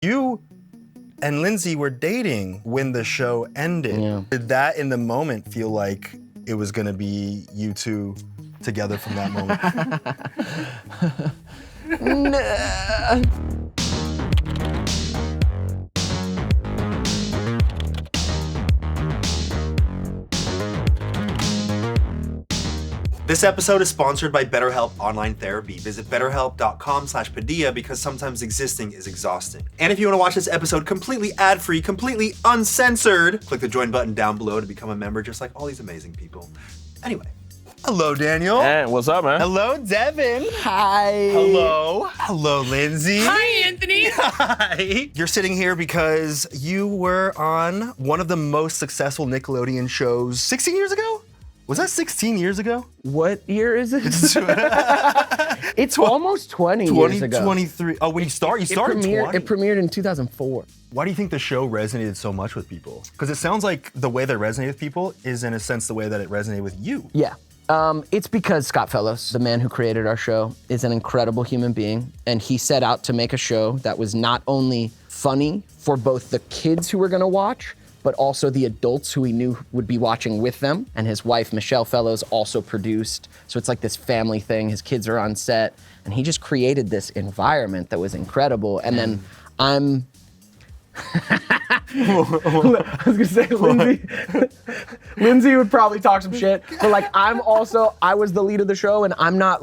You and Lindsay were dating when the show ended. Yeah. Did that in the moment feel like it was gonna be you two together from that moment? This episode is sponsored by BetterHelp Online Therapy. Visit betterhelp.com/Padilla because sometimes existing is exhausting. And if you want to watch this episode completely ad-free, completely uncensored, click the join button down below to become a member just like all these amazing people. Anyway. Hello, Daniel. Hey, what's up, man? Hello, Devin. Hi. Hello. Hello, Lindsay. Hi, Anthony. Hi. You're sitting here because you were on one of the most successful Nickelodeon shows 16 years ago? Was that 16 years ago? What year is it? It's almost 20 years ago. 2023. Oh, when you started 20. It premiered in 2004. Why do you think the show resonated so much with people? Because it sounds like the way that it resonated with people is in a sense the way that it resonated with you. Yeah. It's because Scott Fellows, the man who created our show, is an incredible human being, and he set out to make a show that was not only funny for both the kids who were gonna watch, but also the adults who he knew would be watching with them. And his wife, Michelle Fellows, also produced. So it's like this family thing. His kids are on set. And he just created this environment that was incredible. And then I'm... I was gonna say, Lindsay would probably talk some shit, but like I was the lead of the show, and I'm not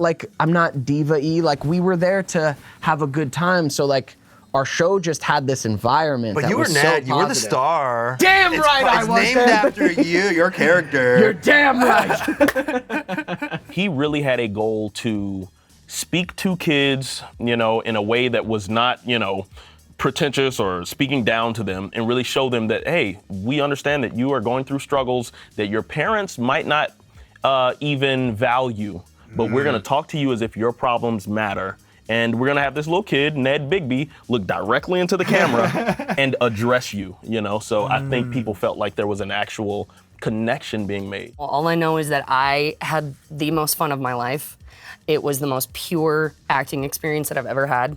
diva-y. Like, we were there to have a good time. So like, our show just had this environment. But that you were was so Ned, you were the positive. star. Damn right I was. It's named after you, your character. You're damn right. He really had a goal to speak to kids, in a way that was not, pretentious or speaking down to them, and really show them that, hey, we understand that you are going through struggles that your parents might not even value, but we're gonna talk to you as if your problems matter. And we're gonna have this little kid, Ned Bigby, look directly into the camera and address you, So I think people felt like there was an actual connection being made. All I know is that I had the most fun of my life. It was the most pure acting experience that I've ever had.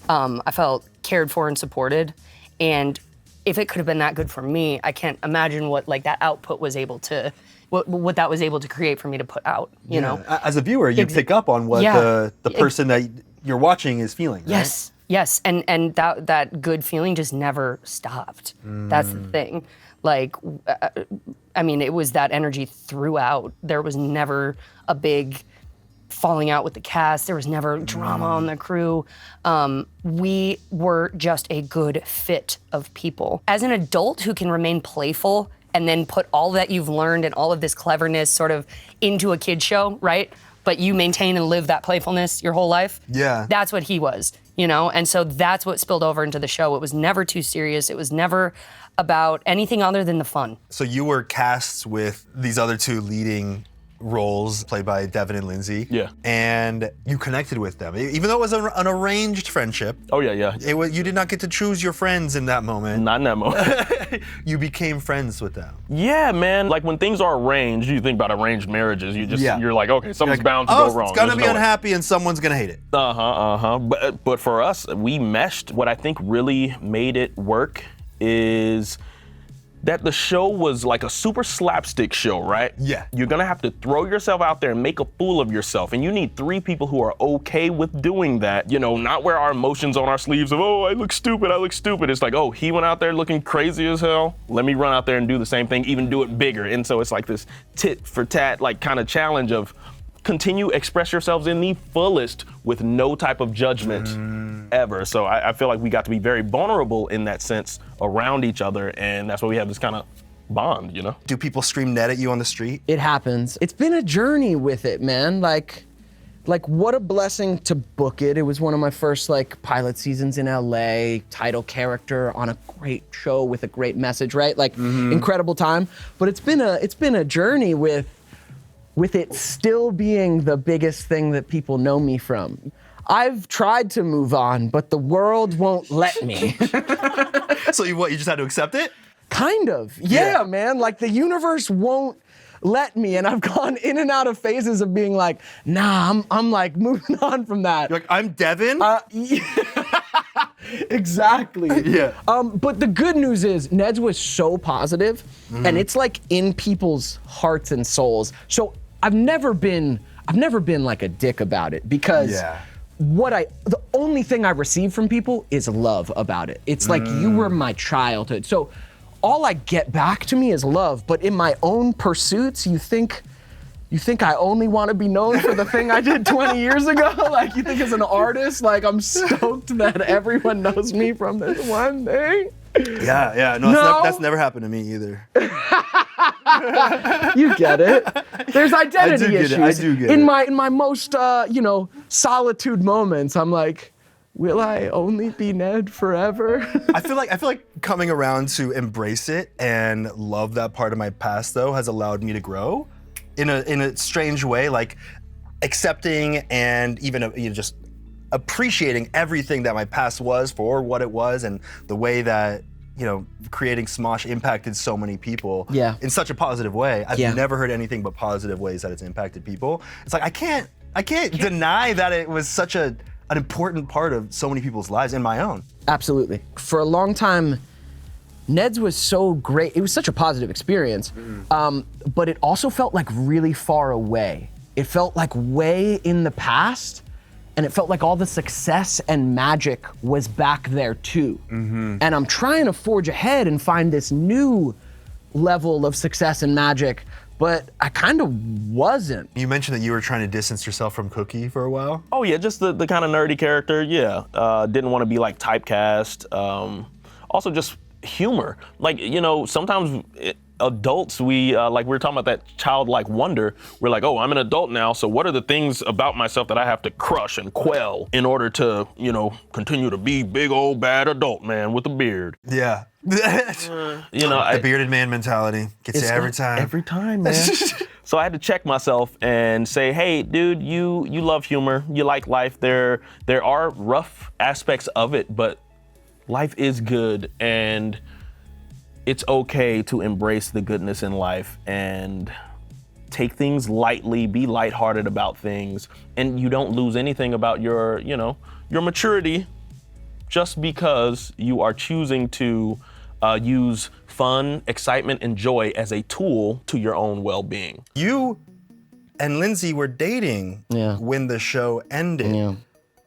I felt cared for and supported. And if it could have been that good for me, I can't imagine what that output was able to, what that was able to create for me to put out, you know? As a viewer, you pick up on what the person that you're watching is feeling, right? Yes, and that good feeling just never stopped. That's the thing. It was that energy throughout. There was never a big falling out with the cast. There was never drama on the crew. We were just a good fit of people. As an adult who can remain playful and then put all that you've learned and all of this cleverness sort of into a kid's show, right? But you maintain and live that playfulness your whole life. Yeah. That's what he was, And so that's what spilled over into the show. It was never too serious. It was never about anything other than the fun. So you were cast with these other two leading roles played by Devin and Lindsay. Yeah. And you connected with them, even though it was an arranged friendship. Oh, yeah. You did not get to choose your friends in that moment. Not in that moment. You became friends with them. Yeah, man. Like, when things are arranged, you think about arranged marriages. You're like, okay, something's bound to go wrong. It's gonna There's be no way. unhappy and someone's gonna hate it. But for us, we meshed. What I think really made it work is that the show was like a super slapstick show, right? Yeah. You're gonna have to throw yourself out there and make a fool of yourself. And you need three people who are okay with doing that. Not wear our emotions on our sleeves of, oh, I look stupid. It's like, oh, he went out there looking crazy as hell. Let me run out there and do the same thing, even do it bigger. And so it's like this tit for tat, kind of challenge of continue, express yourselves in the fullest with no type of judgment ever. So I feel like we got to be very vulnerable in that sense around each other, and that's why we have this kind of bond, Do people scream Ned at you on the street? It happens. It's been a journey with it, man. Like what a blessing to book it. It was one of my first pilot seasons in LA, title character on a great show with a great message, right? Incredible time. But it's been a journey with it still being the biggest thing that people know me from. I've tried to move on, but the world won't let me. So you just had to accept it? Kind of, yeah, man. The universe won't let me, and I've gone in and out of phases of being like, nah, I'm moving on from that. You're like, I'm Devin? Exactly. Yeah. But the good news is Ned's was so positive, and it's like in people's hearts and souls. So I've never been like a dick about it, because Yeah. the only thing I receive from people is love about it. It's like, you were my childhood. So all I get back to me is love, but in my own pursuits, you think I only want to be known for the thing I did 20 years ago? Like, you think as an artist, like, I'm stoked that everyone knows me from this one thing? Yeah. No, No. that's never happened to me either. You get it. There's identity get it. issues. I do get in it. my most solitude moments, I'm like, will I only be Ned forever? I feel like coming around to embrace it and love that part of my past, though, has allowed me to grow in a strange way, like accepting and even just appreciating everything that my past was for what it was, and the way that creating Smosh impacted so many people in such a positive way. I've never heard anything but positive ways that it's impacted people. It's like I can't deny that it was such an important part of so many people's lives, and my own. Absolutely. For a long time, Ned's was so great. It was such a positive experience, but it also felt like really far away. It felt like way in the past, and it felt like all the success and magic was back there too. And I'm trying to forge ahead and find this new level of success and magic, but I kind of wasn't. You mentioned that you were trying to distance yourself from Cookie for a while. Oh yeah, just the kind of nerdy character. Yeah, didn't want to be like typecast. Also just humor. Like, sometimes adults, we like we were talking about that childlike wonder. We're like, oh, I'm an adult now, so what are the things about myself that I have to crush and quell in order to, continue to be big old bad adult man with a beard? Yeah. The bearded man mentality gets you every time. Every time, man. So I had to check myself and say, hey, dude, you love humor, you like life. There are rough aspects of it, but life is good, and it's okay to embrace the goodness in life and take things lightly, be lighthearted about things, and you don't lose anything about your maturity just because you are choosing to use fun, excitement, and joy as a tool to your own well-being. You and Lindsay were dating when the show ended. Yeah.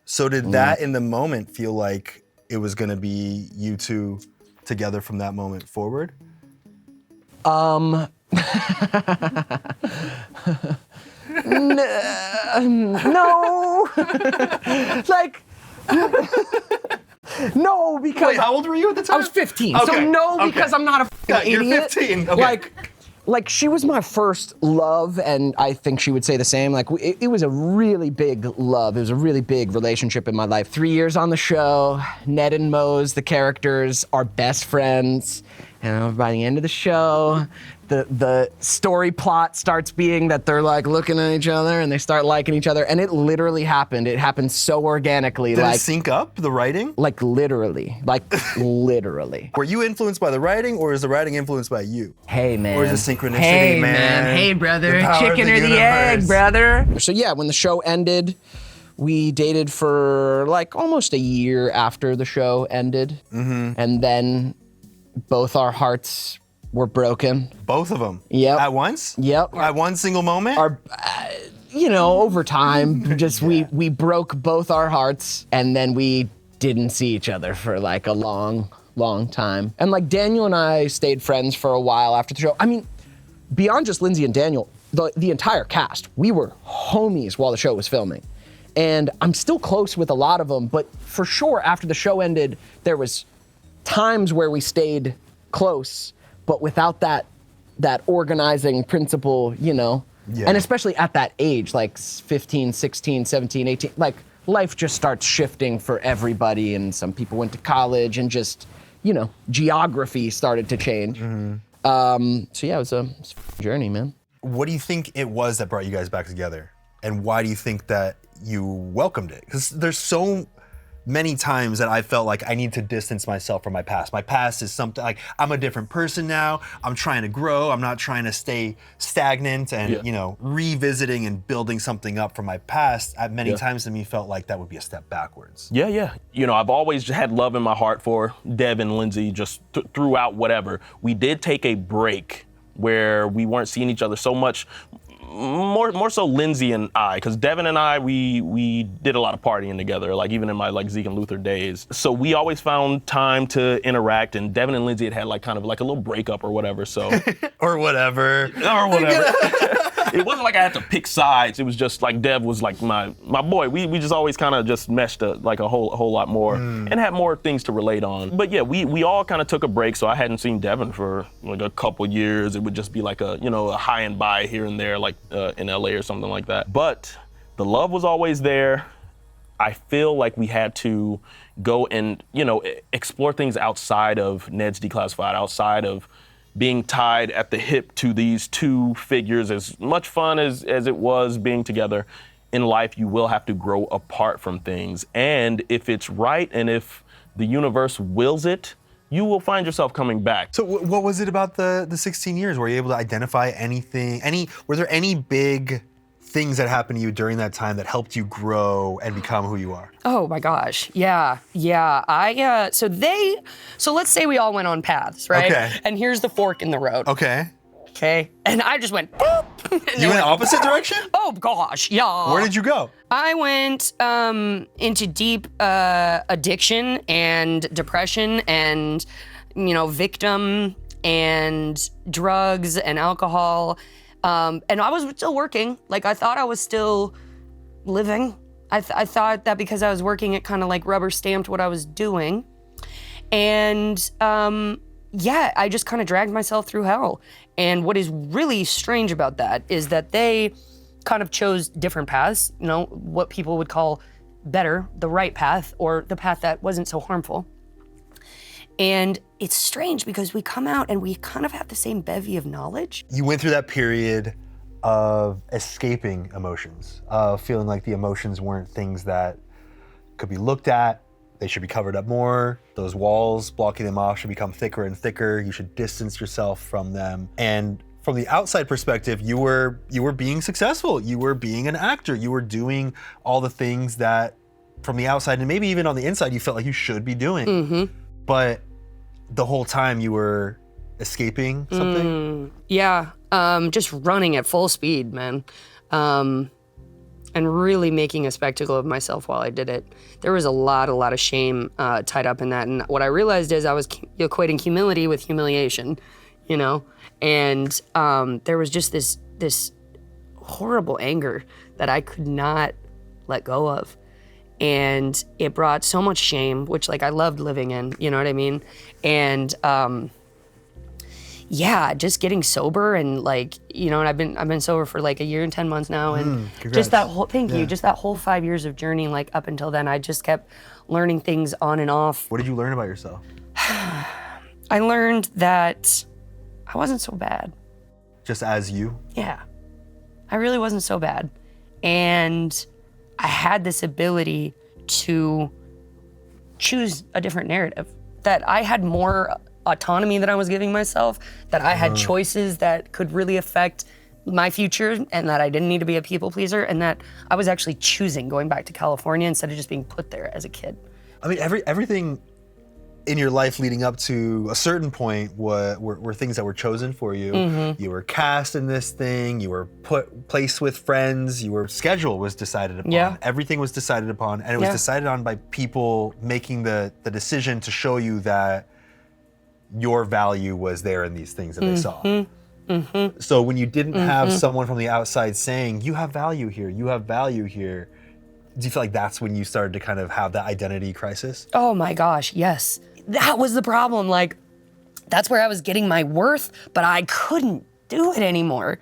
So did that in the moment feel like it was gonna be you two together from that moment forward? No. Like, no, because Wait, how old were you at the time? I was 15. Okay, So no, okay. because I'm not a f***ing You're idiot. 15, okay. Like she was my first love, and I think she would say the same. Like it was a really big love. It was a really big relationship in my life. 3 years on the show, Ned and Mose, the characters, are best friends. And by the end of the show, the story plot starts being that they're like looking at each other and they start liking each other. And it literally happened. It happened so organically. Did like it sync up, the writing? Like literally. Were you influenced by the writing, or is the writing influenced by you? Hey, man. Or is it synchronicity, hey, man? Hey, brother. The power of Chicken the or the egg, universe. brother. So yeah, when the show ended, we dated for like almost a year after the show ended. And then both our hearts were broken. Both of them? Yep. At once? Yep. At one single moment? Over time, just we broke both our hearts, and then we didn't see each other for like a long time. And like Daniel and I stayed friends for a while after the show. I mean, beyond just Lindsay and Daniel, the entire cast, we were homies while the show was filming. And I'm still close with a lot of them, but for sure after the show ended, there was times where we stayed close, but without that organizing principle, Yeah. And especially at that age, like 15, 16, 17, 18, like life just starts shifting for everybody, and some people went to college, and just, geography started to change. So yeah, it was a journey, man. What do you think it was that brought you guys back together? And why do you think that you welcomed it? Because there's so many times that I felt like I need to distance myself from my past. My past is something like I'm a different person now. I'm trying to grow. I'm not trying to stay stagnant and, revisiting and building something up from my past at many times to me felt like that would be a step backwards. Yeah. I've always had love in my heart for Dev and Lindsay just throughout whatever. We did take a break where we weren't seeing each other so much. More so Lindsay and I, because Devin and I, we did a lot of partying together, like even in my like Zeke and Luther days. So we always found time to interact, and Devin and Lindsay had like kind of like a little breakup or whatever. So or whatever. It wasn't like I had to pick sides. It was just like Dev was like my boy. We just always kind of just meshed like a whole lot more and had more things to relate on. But yeah, we all kind of took a break. So I hadn't seen Devin for like a couple years. It would just be like a high and by here and there, like in LA or something like that. But the love was always there. I feel like we had to go and explore things outside of Ned's Declassified, outside of being tied at the hip to these two figures. As much fun as it was being together, in life you will have to grow apart from things. And if it's right and if the universe wills it, you will find yourself coming back. So what was it about the 16 years? Were you able to identify anything? Were there any big things that happened to you during that time that helped you grow and become who you are? Oh my gosh, yeah. So let's say we all went on paths, right? Okay. And here's the fork in the road. Okay. And I just went boop. You went opposite direction? Oh gosh, yeah. Where did you go? I went into deep addiction and depression and victim and drugs and alcohol. And I was still working. Like I thought I was still living. I thought that because I was working, it kind of like rubber stamped what I was doing. And I just kind of dragged myself through hell. And what is really strange about that is that they kind of chose different paths, what people would call better, the right path, or the path that wasn't so harmful. And it's strange because we come out and we kind of have the same bevy of knowledge. You went through that period of escaping emotions, of feeling like the emotions weren't things that could be looked at. They should be covered up more. Those walls blocking them off should become thicker and thicker. You should distance yourself from them. And from the outside perspective, you were being successful. You were being an actor. You were doing all the things that from the outside and maybe even on the inside you felt like you should be doing. Mm-hmm. But the whole time you were escaping something? Just running at full speed, man. And really making a spectacle of myself while I did it. There was a lot of shame tied up in that. And what I realized is I was equating humility with humiliation, And there was just this horrible anger that I could not let go of. And it brought so much shame, which I loved living in, you know what I mean? And just getting sober and and I've been sober for a year and 10 months now. And just that whole, just that whole 5 years of journey, up until then, I just kept learning things on and off. What did you learn about yourself? I learned that I wasn't so bad. Just as you? Yeah, I really wasn't so bad. And I had this ability to choose a different narrative, that I had more autonomy that I was giving myself, that I had choices that could really affect my future, and that I didn't need to be a people pleaser, and that I was actually choosing going back to California instead of just being put there as a kid. I mean, everything in your life leading up to a certain point were things that were chosen for you. Mm-hmm. You were cast in this thing, you were placed with friends, your schedule was decided upon. Yeah. Everything was decided upon, and it was decided on by people making the decision to show you that your value was there in these things that they saw. Mm-hmm. So when you didn't have someone from the outside saying, you have value here, you have value here, do you feel like that's when you started to kind of have that identity crisis? Oh my gosh, yes. That was the problem. That's where I was getting my worth, but I couldn't do it anymore.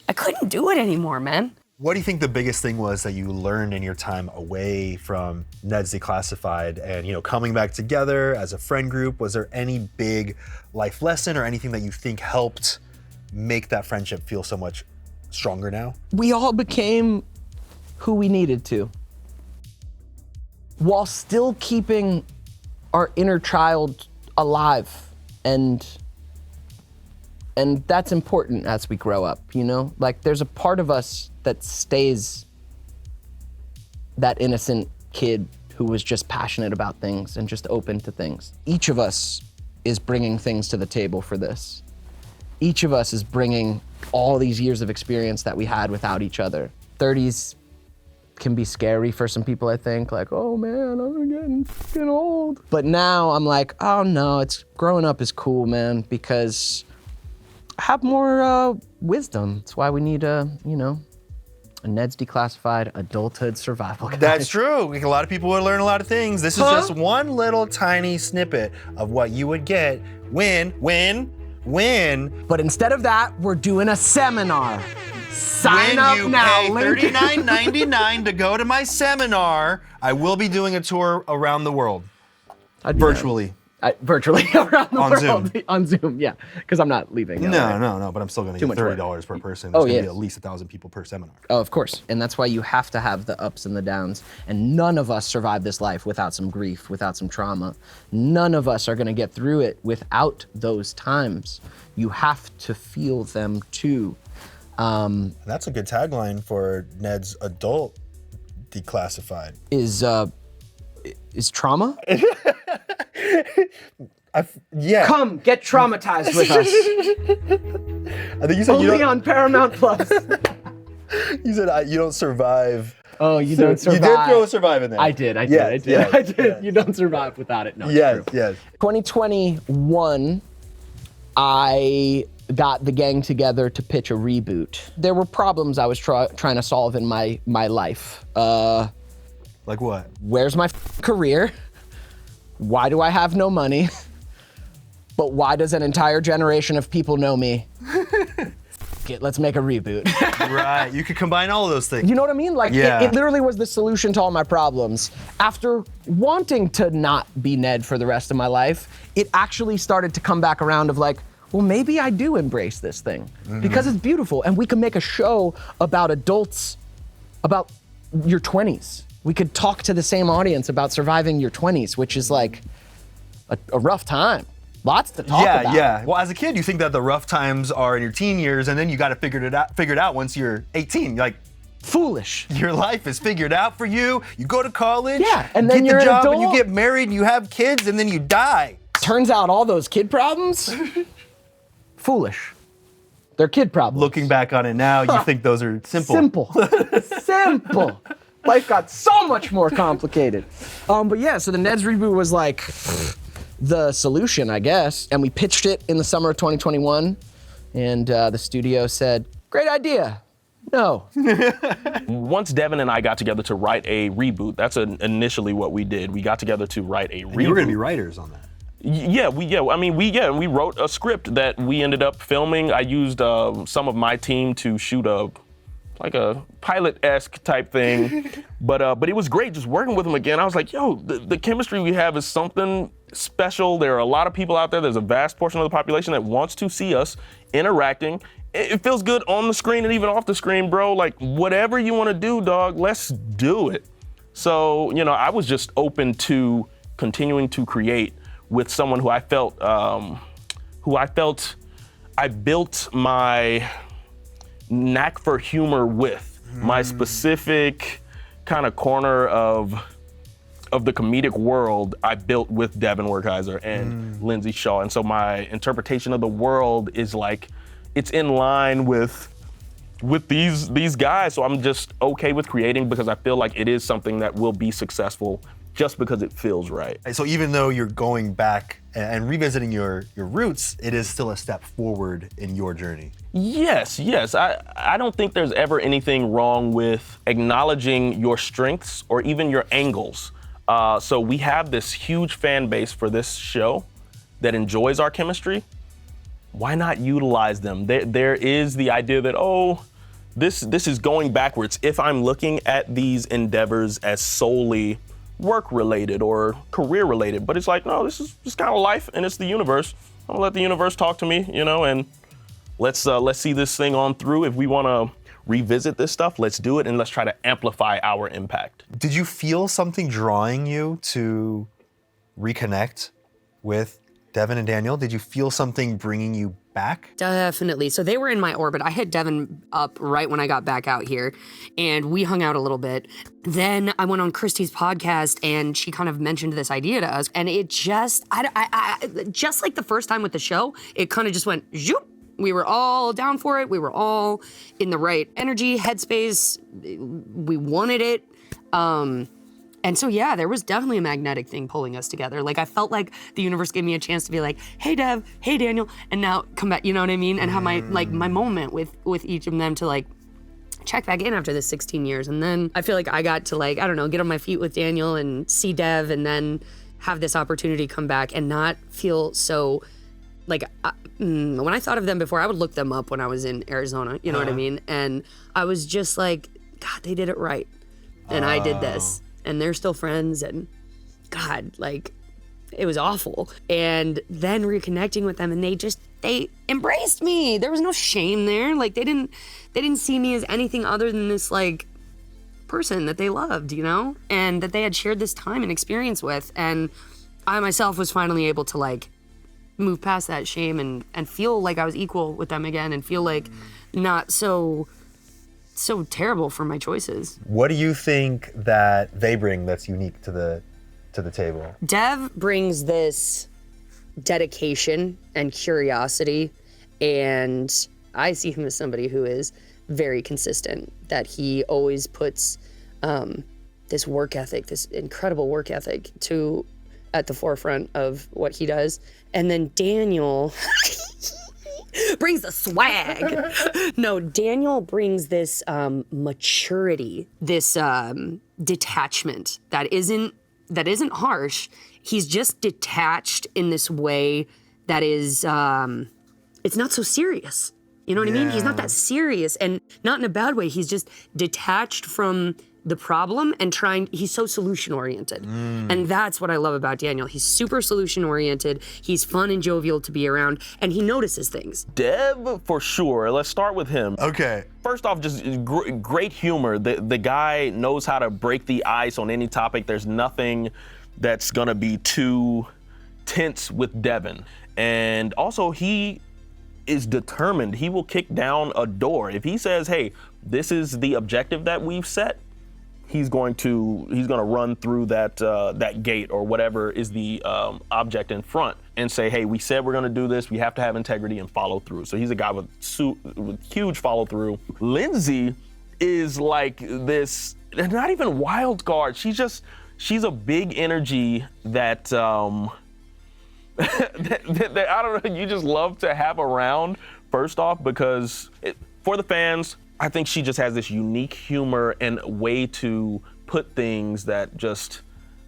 I couldn't do it anymore, man. What do you think the biggest thing was that you learned in your time away from Ned's Declassified and, coming back together as a friend group? Was there any big life lesson or anything that you think helped make that friendship feel so much stronger now? We all became who we needed to. while still keeping our inner child alive. And that's important as we grow up, you know? Like, there's a part of us that stays that innocent kid who was just passionate about things and just open to things. Each of us is bringing things to the table for this. Each of us is bringing all these years of experience that we had without each other. 30s can be scary for some people, I think. Like, oh man, I'm getting fucking old. But now I'm like, oh no, growing up is cool, man, because I have more wisdom. That's why we need a Ned's Declassified Adulthood Survival Guide. That's true. A lot of people would learn a lot of things. This is just one little tiny snippet of what you would get when. But instead of that, we're doing a seminar. Sign up now. When you pay $39.99 to go to my seminar, I will be doing a tour around the world. Virtually. Virtually around the On world. Zoom. On Zoom, yeah. Because I'm not leaving. No, but I'm still going to get much work. $30 per person. Oh, There's going to yeah. be at least 1,000 people per seminar. Oh, of course. And that's why you have to have the ups and the downs. And none of us survive this life without some grief, without some trauma. None of us are going to get through it without those times. You have to feel them too. That's a good tagline for Ned's Adult Declassified. Is trauma? Yeah. Come, get traumatized with us. I think you said Only on Paramount Plus. You said you don't survive. Oh, you don't survive. You did throw a survive in there. I did. Yes. You don't survive without it. No, it's Yes, true. yes. 2021, I got the gang together to pitch a reboot. There were problems I was trying to solve in my life. Like what? Where's my career? Why do I have no money? But why does an entire generation of people know me? Let's make a reboot. Right, you could combine all of those things. You know what I mean? Like, Yeah. it literally was the solution to all my problems. After wanting to not be Ned for the rest of my life, it actually started to come back around of like, well, maybe I do embrace this thing because it's beautiful and we can make a show about adults, about your 20s. We could talk to the same audience about surviving your 20s, which is like a rough time. Lots to talk about. Yeah. Well, as a kid, you think that the rough times are in your teen years, and then you got to figure it out once you're 18. Like, Foolish. your life is figured out for you. You go to college, Yeah, and then get you're the an job, and you adult. get married, and you have kids, and then you die. Turns out all those kid problems, foolish. They're kid problems. Looking back on it now, you think those are simple. Simple. Life got so much more complicated. But yeah, so the Ned's reboot was like the solution, I guess. And we pitched it in the summer of 2021. And the studio said, great idea. No. Once Devin and I got together to write a reboot, that's initially what we did. We got together to write a reboot. You were going to be writers on that. We wrote a script that we ended up filming. I used some of my team to shoot a pilot-esque type thing, but it was great just working with him again. I was like, yo, the chemistry we have is something special. There are a lot of people out there. There's a vast portion of the population that wants to see us interacting. It feels good on the screen and even off the screen, bro. Like, whatever you want to do, dog, let's do it. So, I was just open to continuing to create with someone who I felt I built my knack for humor with, my specific kind of corner of the comedic world I built with Devin Werkheiser and Lindsay Shaw. And so my interpretation of the world is like, it's in line with these guys. So I'm just okay with creating because I feel like it is something that will be successful just because it feels right. So even though you're going back and revisiting your roots, it is still a step forward in your journey. Yes. I don't think there's ever anything wrong with acknowledging your strengths or even your angles. So we have this huge fan base for this show that enjoys our chemistry. Why not utilize them? There is the idea that, this is going backwards. If I'm looking at these endeavors as solely work-related or career-related, but it's like, no, this is just kind of life and it's the universe. I'm gonna let the universe talk to me, and let's see this thing on through. If we want to revisit this stuff. Let's do it, and let's try to amplify our impact. Did you feel something drawing you to reconnect with Devin and Daniel? Did you feel something bringing you back? Definitely. So they were in my orbit. I hit Devin up right when I got back out here, and we hung out a little bit. Then I went on Christy's podcast, and she kind of mentioned this idea to us, and it just, just like the first time with the show, it kind of just went zoop. We were all down for it. We were all in the right energy, headspace. We wanted it. And so, yeah, there was definitely a magnetic thing pulling us together. Like, I felt like the universe gave me a chance to be like, hey, Dev, hey, Daniel, and now come back, you know what I mean? And have my moment with each of them to, like, check back in after this 16 years. And then I feel like I got to, like, I don't know, get on my feet with Daniel and see Dev, and then have this opportunity come back and not feel so, like, when I thought of them before, I would look them up when I was in Arizona, you know what I mean? And I was just like, God, they did it right. And I did this. And they're still friends, and God, like, it was awful. And then reconnecting with them, and they embraced me. There was no shame there. Like, they didn't see me as anything other than this, like, person that they loved, you know? And that they had shared this time and experience with. And I myself was finally able to, like, move past that shame and feel like I was equal with them again, and feel like not so terrible for my choices. What do you think that they bring that's unique to the table? Dev brings this dedication and curiosity, and I see him as somebody who is very consistent, that he always puts this work ethic, this incredible work ethic at the forefront of what he does. And then Daniel brings the swag. No, Daniel brings this maturity, this detachment that isn't harsh. He's just detached in this way that is, it's not so serious. You know what I mean? He's not that serious, and not in a bad way. He's just detached from the problem and he's so solution oriented. And that's what I love about Daniel. He's super solution oriented. He's fun and jovial to be around, and he notices things. Dev, for sure. Let's start with him. Okay. First off, just great humor. The guy knows how to break the ice on any topic. There's nothing that's gonna be too tense with Devin. And also, he is determined. He will kick down a door. If he says, hey, this is the objective that we've set, he's going to run through that gate or whatever is the object in front and say, hey, we said we're gonna do this. We have to have integrity and follow through. So he's a guy with huge follow through. Lindsay is like this, not even wild card. She's a big energy that, that I don't know, you just love to have around, first off, because for the fans, I think she just has this unique humor and way to put things that just,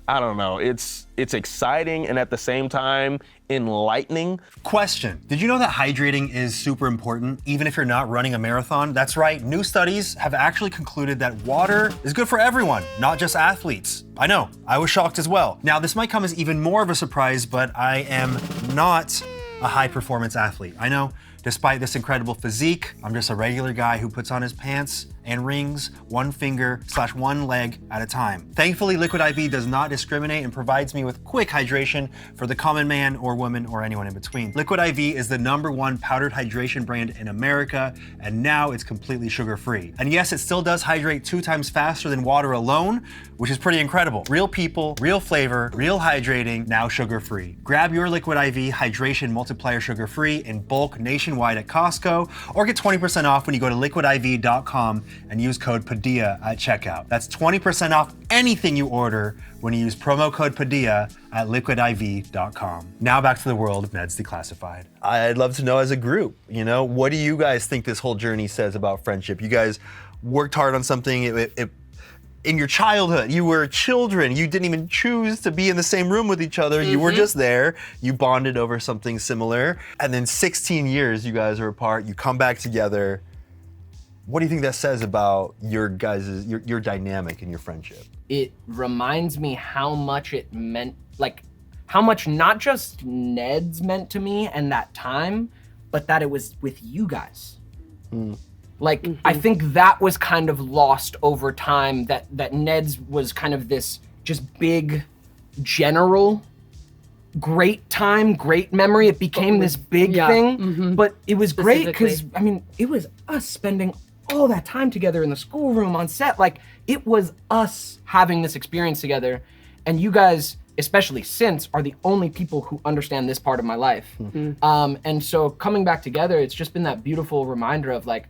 I don't know, it's exciting and at the same time enlightening. Question, did you know that hydrating is super important, even if you're not running a marathon? That's right, new studies have actually concluded that water is good for everyone, not just athletes. I know, I was shocked as well. Now, this might come as even more of a surprise, but I am not a high performance athlete. I know, despite this incredible physique, I'm just a regular guy who puts on his pants and rings one finger / one leg at a time. Thankfully, Liquid IV does not discriminate and provides me with quick hydration for the common man or woman or anyone in between. Liquid IV is the #1 powdered hydration brand in America, and now it's completely sugar-free. And yes, it still does hydrate 2 times faster than water alone, which is pretty incredible. Real people, real flavor, real hydrating, now sugar-free. Grab your Liquid IV Hydration Multiplier sugar-free in bulk nationwide at Costco, or get 20% off when you go to liquidiv.com and use code Padilla at checkout. That's 20% off anything you order when you use promo code Padilla at liquidiv.com. Now back to the world of Meds Declassified. I'd love to know, as a group, what do you guys think this whole journey says about friendship? You guys worked hard on something. In your childhood, you were children. You didn't even choose to be in the same room with each other. You were just there. You bonded over something similar. And then 16 years you guys are apart. You come back together. What do you think that says about your guys' your dynamic and your friendship? It reminds me how much it meant, like how much not just Ned's meant to me and that time, but that it was with you guys. Like, I think that was kind of lost over time, that Ned's was kind of this just big, general, great time, great memory. It became this big thing, but it was great because, I mean, it was us spending all that time together in the schoolroom on set. Like, it was us having this experience together, and you guys, especially since, are the only people who understand this part of my life. And so coming back together, it's just been that beautiful reminder of like,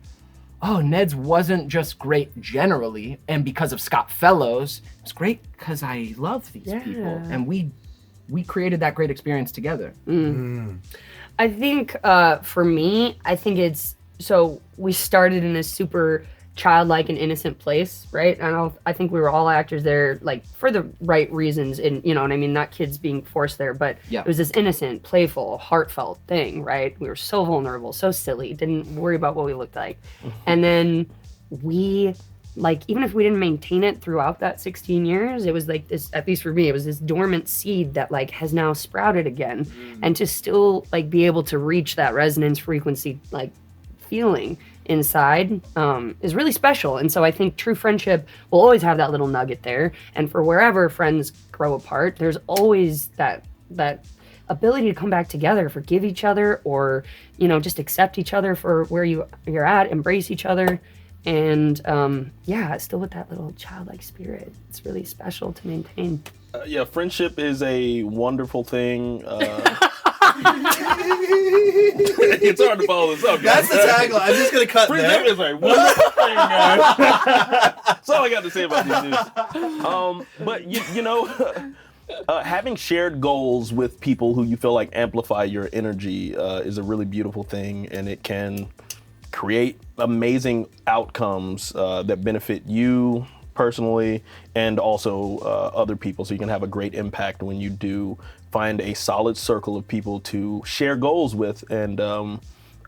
oh, Ned's wasn't just great generally, and because of Scott Fellows, it's great because I love these people, and we created that great experience together. I think for me, I think it's, so we started in a super childlike and innocent place, right? And I think we were all actors there, like, for the right reasons, and you know what I mean, not kids being forced there, but it was this innocent, playful, heartfelt thing, right? We were so vulnerable, so silly, didn't worry about what we looked like. And then we, like, even if we didn't maintain it throughout that 16 years, it was like this, at least for me, it was this dormant seed that like has now sprouted again. And to still like be able to reach that resonance frequency, like feeling inside is really special. And so I think true friendship will always have that little nugget there. And for wherever friends grow apart, there's always that ability to come back together, forgive each other, or, you know, just accept each other for where you're at, embrace each other. And still with that little childlike spirit. It's really special to maintain. Yeah, friendship is a wonderful thing. It's hard to follow this up, guys. That's the tagline. I'm just gonna cut Friendship there. is a wonderful thing, guys. That's all I got to say about these dudes. But you know, having shared goals with people who you feel like amplify your energy is a really beautiful thing, and it can create amazing outcomes that benefit you personally and also other people. So you can have a great impact when you do find a solid circle of people to share goals with and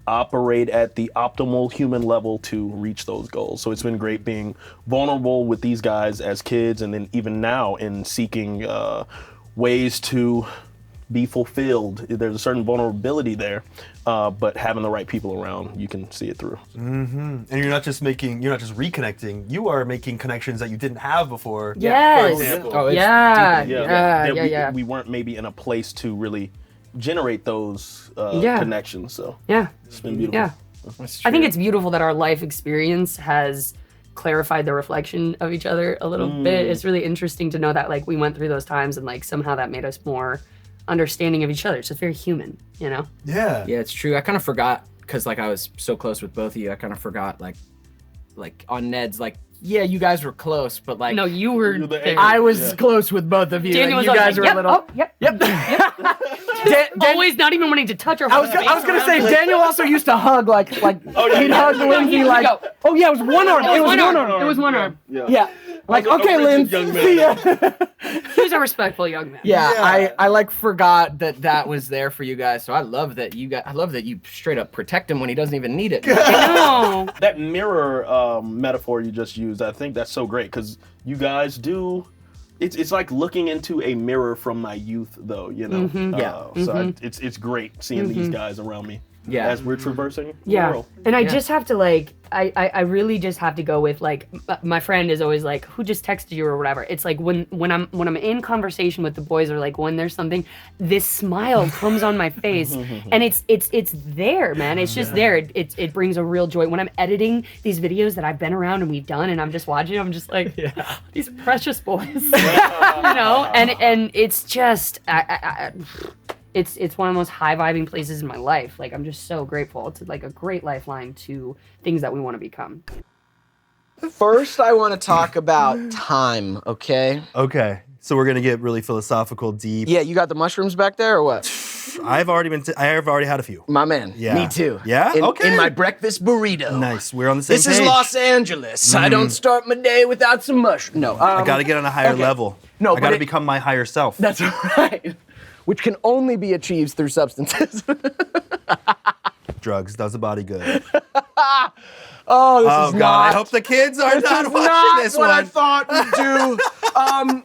operate at the optimal human level to reach those goals. So it's been great being vulnerable with these guys as kids, and then even now in seeking ways to be fulfilled. There's a certain vulnerability there, but having the right people around, you can see it through. And you're not just reconnecting, you are making connections that you didn't have before. Yes. For example. Oh, it's That we weren't maybe in a place to really generate those connections. So it's been beautiful. Yeah. I think it's beautiful that our life experience has clarified the reflection of each other a little bit. It's really interesting to know that like we went through those times and like somehow that made us more understanding of each other. It's just very human, you know? Yeah. Yeah, it's true. I kind of forgot, because like I was so close with both of you, I kind of forgot like on Ned's, like, yeah, you guys were close, but like, No, you were You're the there. I was close with both of you. Daniel and was you always guys like, were a little. yep. Always not even wanting to touch her. I was gonna say Daniel also used to hug like he'd hug Lindsay here we like, go. oh yeah, it was one arm. It was one arm. It was one arm. Yeah. Like, I'm okay, a Lynn. rigid young man. See ya. He was a respectful young man. Yeah, I like forgot that was there for you guys. So I love that you straight up protect him when he doesn't even need it. No. That mirror metaphor you just used, I think that's so great, because you guys do. It's like looking into a mirror from my youth, though, you know. So it's great seeing these guys around me. Yeah. As we're traversing the Yeah. world. And I just have to like, I really just have to go with like, my friend is always like, who just texted you or whatever. It's like when I'm in conversation with the boys, or like when there's something, this smile comes on my face, and it's there, man. It's just there. It brings a real joy. When I'm editing these videos that I've been around and we've done, and I'm just watching, I'm just like, these precious boys, you know. And it's just, It's one of the most high-vibing places in my life. Like, I'm just so grateful. It's like a great lifeline to things that we want to become. First, I want to talk about time, okay? Okay. So we're gonna get really philosophical, deep. Yeah, you got the mushrooms back there or what? I have already had a few. My man. Yeah. Me too. Yeah? Okay. In my breakfast burrito. Nice. We're on the same This page. is Los Angeles. I don't start my day without some mushrooms. No. I gotta get on a higher okay. level. No, I but gotta it- become my higher self. That's right. Which can only be achieved through substances. Drugs does the body good. Oh, this Oh is God! not. I hope the kids are This not is watching not this what one. I thought we'd do.